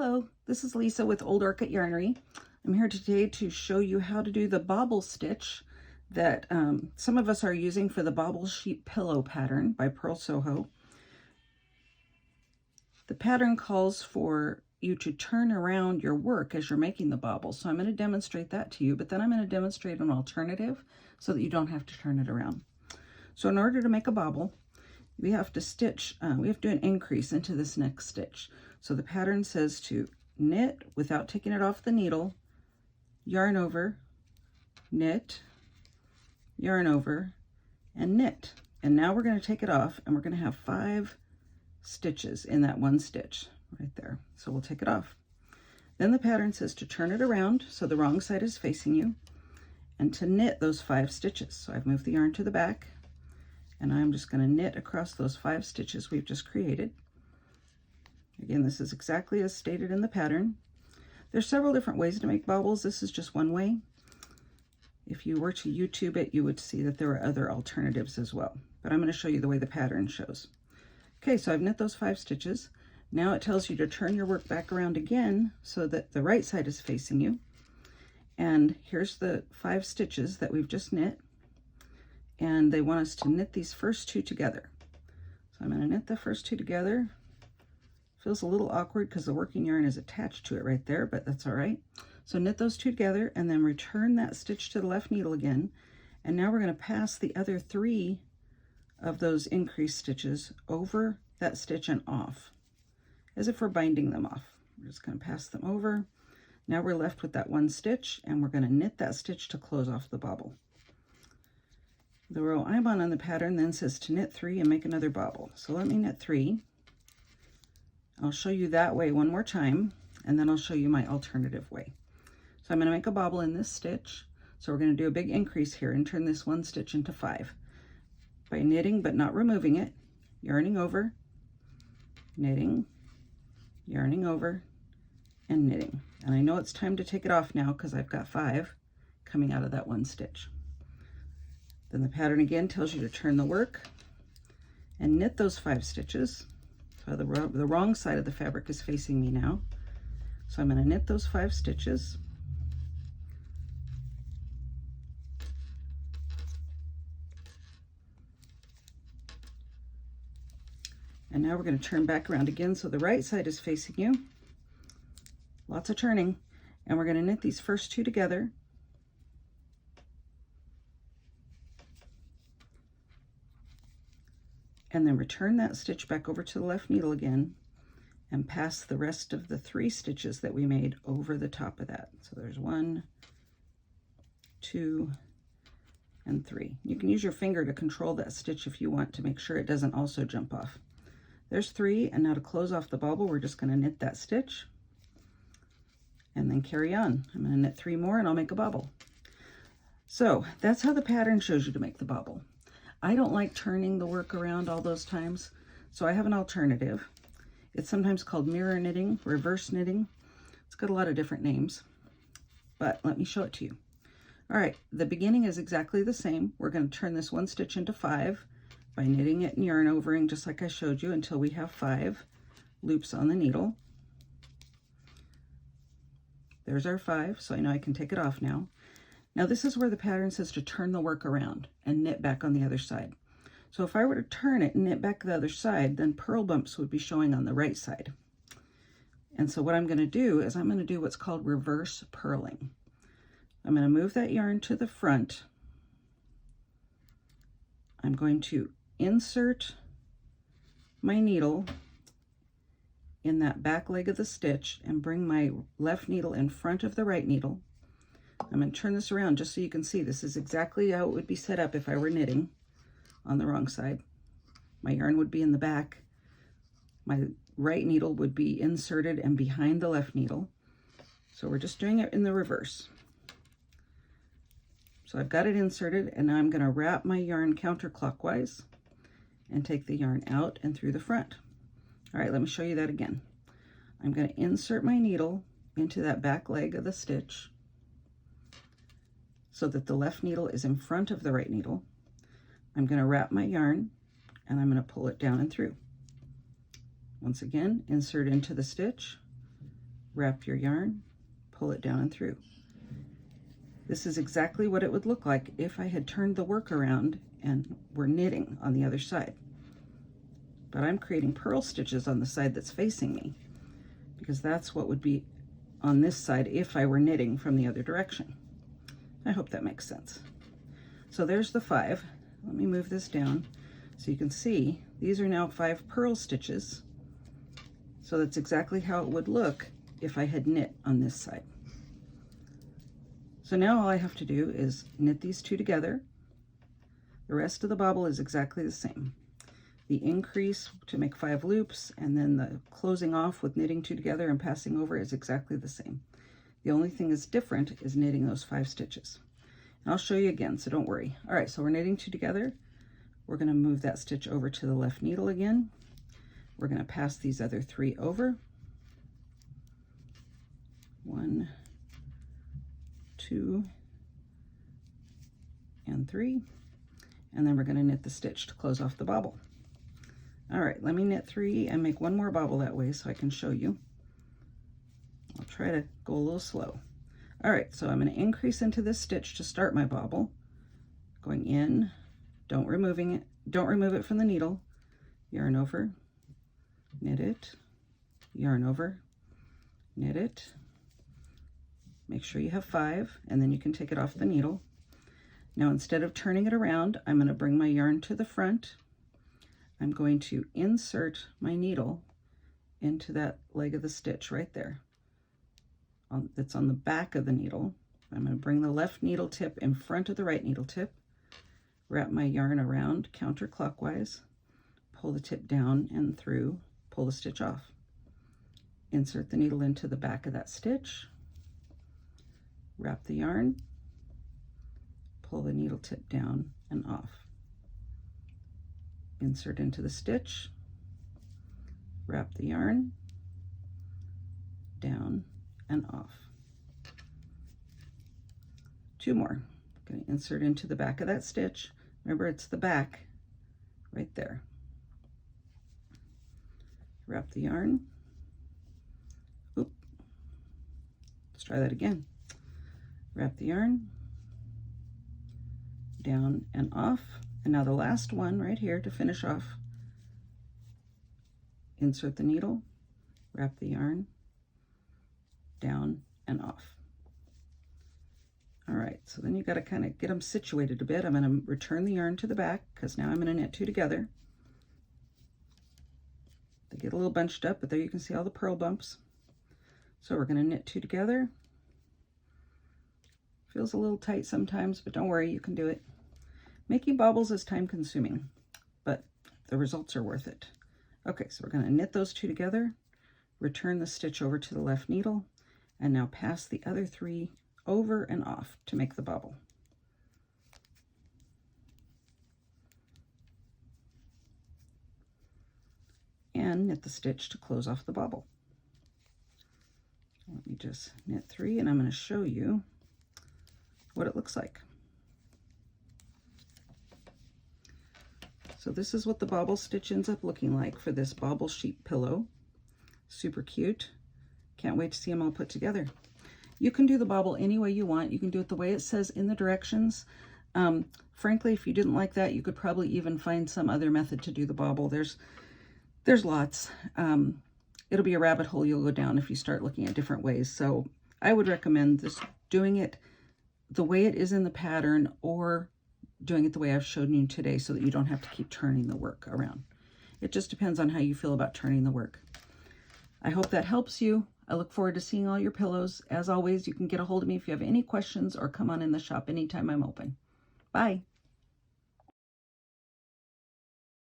Hello, this is Lisa with Old Orchid Yarnery. I'm here today to show you how to do the bobble stitch that some of us are using for the bobble sheet pillow pattern by Pearl Soho. The pattern calls for you to turn around your work as you're making the bobble. So I'm going to demonstrate that to you, but then I'm going to demonstrate an alternative so that you don't have to turn it around. So in order to make a bobble, we have to stitch, we have to do an increase into this next stitch. So the pattern says to knit without taking it off the needle, yarn over, knit, yarn over, and knit. And now we're going to take it off and we're going to have 5 stitches in that one stitch right there. So we'll take it off. Then the pattern says to turn it around so the wrong side is facing you and to knit those 5 stitches. So I've moved the yarn to the back and I'm just going to knit across those 5 stitches we've just created. Again, this is exactly as stated in the pattern. There's several different ways to make bobbles. This is just one way. If you were to YouTube it, you would see that there are other alternatives as well. But I'm going to show you the way the pattern shows. Okay, so I've knit those 5 stitches. Now it tells you to turn your work back around again so that the right side is facing you. And here's the 5 stitches that we've just knit. And they want us to knit these first 2 together. So I'm going to knit the first 2 together. Feels a little awkward because the working yarn is attached to it right there, but that's all right. So knit those 2 together and then return that stitch to the left needle again. And now we're going to pass the other 3 of those increased stitches over that stitch and off, as if we're binding them off. We're just going to pass them over. Now we're left with that 1 stitch and we're going to knit that stitch to close off the bobble. The row I'm on the pattern then says to knit 3 and make another bobble. So let me knit 3. I'll show you that way one more time, and then I'll show you my alternative way. So I'm going to make a bobble in this stitch. So we're going to do a big increase here and turn this 1 stitch into 5 by knitting but not removing it, yarning over, knitting, yarning over, and knitting. And I know it's time to take it off now because I've got 5 coming out of that 1 stitch. Then the pattern again tells you to turn the work and knit those 5 stitches. So the wrong side of the fabric is facing me now. So I'm going to knit those 5 stitches. And now we're going to turn back around again so the right side is facing you. Lots of turning. And we're going to knit these first 2 together. And then return that stitch back over to the left needle again and pass the rest of the 3 stitches that we made over the top of that. So there's 1, 2, and 3. You can use your finger to control that stitch if you want to make sure it doesn't also jump off. There's 3, and now to close off the bobble, we're just going to knit that stitch and then carry on. I'm going to knit 3 more and I'll make a bobble. So that's how the pattern shows you to make the bobble. I don't like turning the work around all those times, so I have an alternative. It's sometimes called mirror knitting, reverse knitting. It's got a lot of different names, but let me show it to you. All right, the beginning is exactly the same. We're going to turn this 1 stitch into 5 by knitting it and yarn overing just like I showed you until we have 5 loops on the needle. There's our 5, so I know I can take it off now. Now this is where the pattern says to turn the work around and knit back on the other side. So if I were to turn it and knit back the other side, then purl bumps would be showing on the right side. And so what I'm going to do is I'm going to do what's called reverse purling. I'm going to move that yarn to the front. I'm going to insert my needle in that back leg of the stitch and bring my left needle in front of the right needle. I'm going to turn this around just so you can see this is exactly how it would be set up if I were knitting on the wrong side. My yarn would be in the back. My right needle would be inserted and behind the left needle. So we're just doing it in the reverse. So I've got it inserted and now I'm going to wrap my yarn counterclockwise and take the yarn out and through the front. All right, let me show you that again. I'm going to insert my needle into that back leg of the stitch so that the left needle is in front of the right needle. I'm going to wrap my yarn and I'm going to pull it down and through. Once again, insert into the stitch, wrap your yarn, pull it down and through. This is exactly what it would look like if I had turned the work around and were knitting on the other side. But I'm creating purl stitches on the side that's facing me, because that's what would be on this side if I were knitting from the other direction. I hope that makes sense. So there's the 5. Let me move this down so you can see these are now 5 purl stitches. So that's exactly how it would look if I had knit on this side. So now all I have to do is knit these 2 together. The rest of the bobble is exactly the same. The increase to make 5 loops and then the closing off with knitting 2 together and passing over is exactly the same. The only thing that's different is knitting those 5 stitches. And I'll show you again, so don't worry. All right, so we're knitting 2 together. We're going to move that stitch over to the left needle again. We're going to pass these other 3 over. 1, 2, and 3. And then we're going to knit the stitch to close off the bobble. All right, let me knit 3 and make 1 more bobble that way so I can show you. I'll try to go a little slow. All right, so I'm going to increase into this stitch to start my bobble. Going in, don't remove it from the needle. Yarn over, knit it, yarn over, knit it. Make sure you have 5, and then you can take it off the needle. Now instead of turning it around, I'm going to bring my yarn to the front. I'm going to insert my needle into that leg of the stitch right there. That's on the back of the needle. I'm going to bring the left needle tip in front of the right needle tip, wrap my yarn around counterclockwise, pull the tip down and through, pull the stitch off. Insert the needle into the back of that stitch, wrap the yarn, pull the needle tip down and off. Insert into the stitch, wrap the yarn, down and off. 2 more. I'm going to insert into the back of that stitch. Remember, it's the back right there. Wrap the yarn. Oop. Let's try that again. Wrap the yarn, down and off. And now the last one right here to finish off. Insert the needle, wrap the yarn, down and off. All right, so then you got to kind of get them situated a bit. I'm going to return the yarn to the back because now I'm going to knit 2 together. They get a little bunched up, but there you can see all the purl bumps. So we're going to knit 2 together. Feels a little tight sometimes, but don't worry, you can do it. Making bobbles is time consuming, but the results are worth it. Okay, so we're going to knit those 2 together, return the stitch over to the left needle, and now pass the other 3 over and off to make the bobble. And knit the stitch to close off the bobble. Let me just knit 3 and I'm going to show you what it looks like. So this is what the bobble stitch ends up looking like for this bobble sheet pillow. Super cute. Can't wait to see them all put together. You can do the bobble any way you want. You can do it the way it says in the directions. Frankly, if you didn't like that, you could probably even find some other method to do the bobble. There's lots. It'll be a rabbit hole you'll go down if you start looking at different ways. So I would recommend just doing it the way it is in the pattern, or doing it the way I've shown you today so that you don't have to keep turning the work around. It just depends on how you feel about turning the work. I hope that helps you. I look forward to seeing all your pillows. As always, you can get a hold of me if you have any questions or come on in the shop anytime I'm open. Bye.